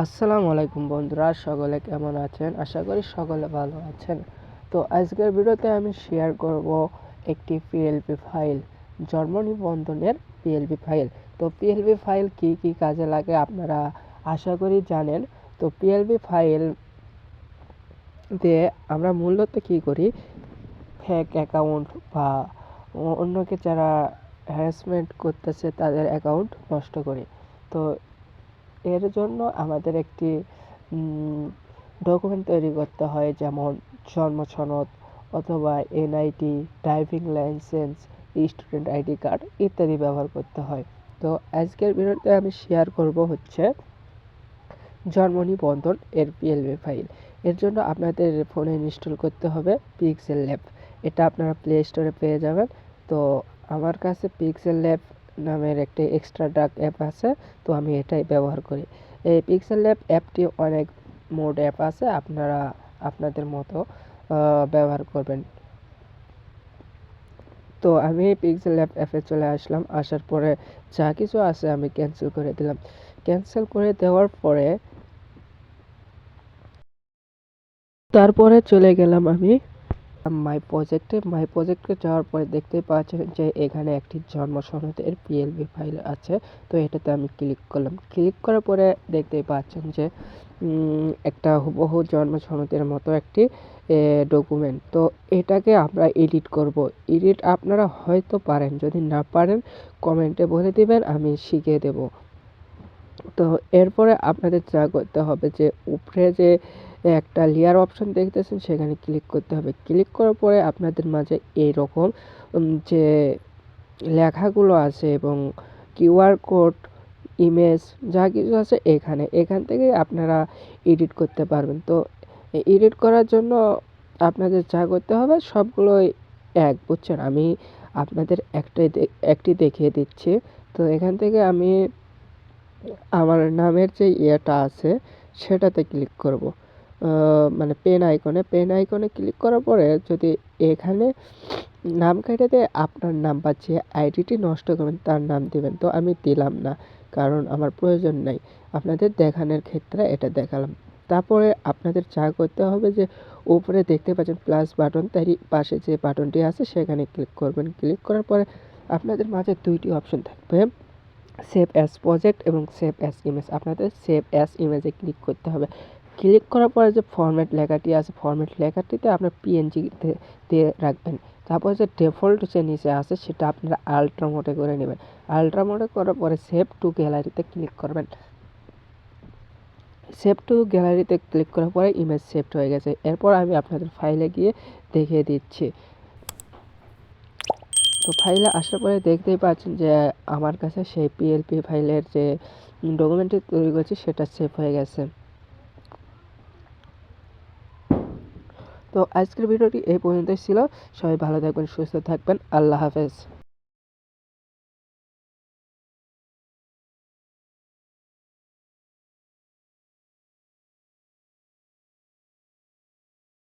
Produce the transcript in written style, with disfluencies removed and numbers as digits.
আসসালামু আলাইকুম বন্ধুরা, সকলে কেমন আছেন? আশা করি সকলে ভালো আছেন। তো আজকের ভিডিওতে আমি শেয়ার করব একটি পিএলপি ফাইল, জন্ম নিবন্ধনের পিএলপি ফাইল। তো পিএলপি ফাইল কি কি কাজে লাগে আপনারা আশা করি জানেন। তো পিএলপি ফাইল দিয়ে আমরা মূলত কি করি, ফেক অ্যাকাউন্ট বা অন্যকে যারা হ্যারাসমেন্ট করতেছে তাদের অ্যাকাউন্ট নষ্ট করি। তো এর জন্য আমাদের একটি ডকুমেন্ট তৈরি করতে হয়, যেমন জন্ম সনদ অথবা NID, driving licence, student ID card ইত্যাদি ব্যবহার করতে হয়। তো আজকের ভিডিওতে আমি শেয়ার করব হচ্ছে জন্ম নিবন্ধন এর পিএলপি ফাইল। এর জন্য আপনাদের ফোনে ইনস্টল করতে হবে পিক্সেল ল্যাব। এটা আপনারা প্লে স্টোরে পেয়ে যাবেন। তো আমার কাছে পিক্সেল ল্যাব নামের একটি এক্সট্রা ডার্ক অ্যাপ আছে, তো আমি এটাই ব্যবহার করি। এই পিক্সেল ল্যাব অ্যাপটি অনেক মোড অ্যাপ আছে, আপনারা আপনাদের মতো ব্যবহার করবেন। তো আমি পিক্সেল ল্যাব অ্যাপে চলে আসলাম। আসার পরে যা কিছু আছে আমি ক্যান্সেল করে দিলাম। ক্যান্সেল করে দেওয়ার পরে তারপরে চলে গেলাম আমি মাই প্রজেক্টে যাওয়ার পরে দেখতেই পাচ্ছেন যে এখানে একটি জন্ম সনদের পিএলপি ফাইল আছে। তো এটাতে আমি ক্লিক করলাম। ক্লিক করার পরে দেখতেই পাচ্ছেন যে একটা হুবহু জন্ম সনদের মতো একটি ডকুমেন্ট। তো এটাকে আমরা এডিট করব। এডিট আপনারা হয়তো পারেন, যদি না পারেন কমেন্টে বলে দিবেন, আমি শিখিয়ে দেব। তো এরপরে আপনাদের যা করতে হবে যে উপরে যে একটা লেয়ার অপশন দেখতেছেন সেখানে ক্লিক করতে হবে। ক্লিক করার পরে আপনাদের মাঝে এইরকম যে লেখাগুলো আছে এবং কিউআর কোড, ইমেজ যা কিছু আছে এখান থেকে আপনারা এডিট করতে পারবেন। তো এডিট করার জন্য আপনাদের যা করতে হবে সবগুলোই এক, বুঝছেন? আমি আপনাদের একটি দেখিয়ে দিচ্ছি। তো এখান থেকে আমি আমার নামের যে ইয়েটা আছে সেটাতে ক্লিক করব। মানে পেন আইকনে ক্লিক করার পরে যদি এখানে নাম কেটে আপনার নাম বা যে আইডিটি নষ্ট করবেন তার নাম দিবেন। তো আমি দিলাম না, কারণ আমার প্রয়োজন নাই। আপনাদের দেখানোর ক্ষেত্রে এটা দেখালাম। তারপরে আপনাদের যা করতে হবে যে উপরে দেখতে পাচ্ছেন প্লাস বাটন, তারই পাশে যে বাটনটি আছে সেখানে ক্লিক করবেন। ক্লিক করার পরে আপনাদের মাঝে দুইটি অপশন থাকবে, সেভ অ্যাজ প্রজেক্ট এবং সেভ অ্যাজ ইমেজ। আপনাদের সেভ অ্যাজ ইমেজে ক্লিক করতে হবে। ক্লিক করার পরে যে ফরম্যাট লেখাটি আছে, ফরম্যাট লেখাটিতে আপনার পিএনজি দিয়ে রাখবেন। তারপর যে ডিফল্ট যে নিচে আছে সেটা আপনারা আলট্রা মোডে করে নেবেন। আলট্রা মোডে করার পরে সেভ টু গ্যালারিতে ক্লিক করবেন। সেভ টু গ্যালারিতে ক্লিক করার পরে ইমেজ সেভড হয়ে গেছে। এরপর আমি আপনাদের ফাইলে গিয়ে দেখিয়ে দিচ্ছি। তো ফাইলে আসার পরে দেখতেই পাচ্ছেন যে আমার কাছে সেই পিএলপি ফাইলের যে ডকুমেন্টটি তৈরি করেছি সেটা সেভ হয়ে গেছে। তো আজকের ভিডিওটি এই পর্যন্তই ছিল। সবাই ভালো থাকবেন, সুস্থ থাকবেন। আল্লাহ হাফেজ।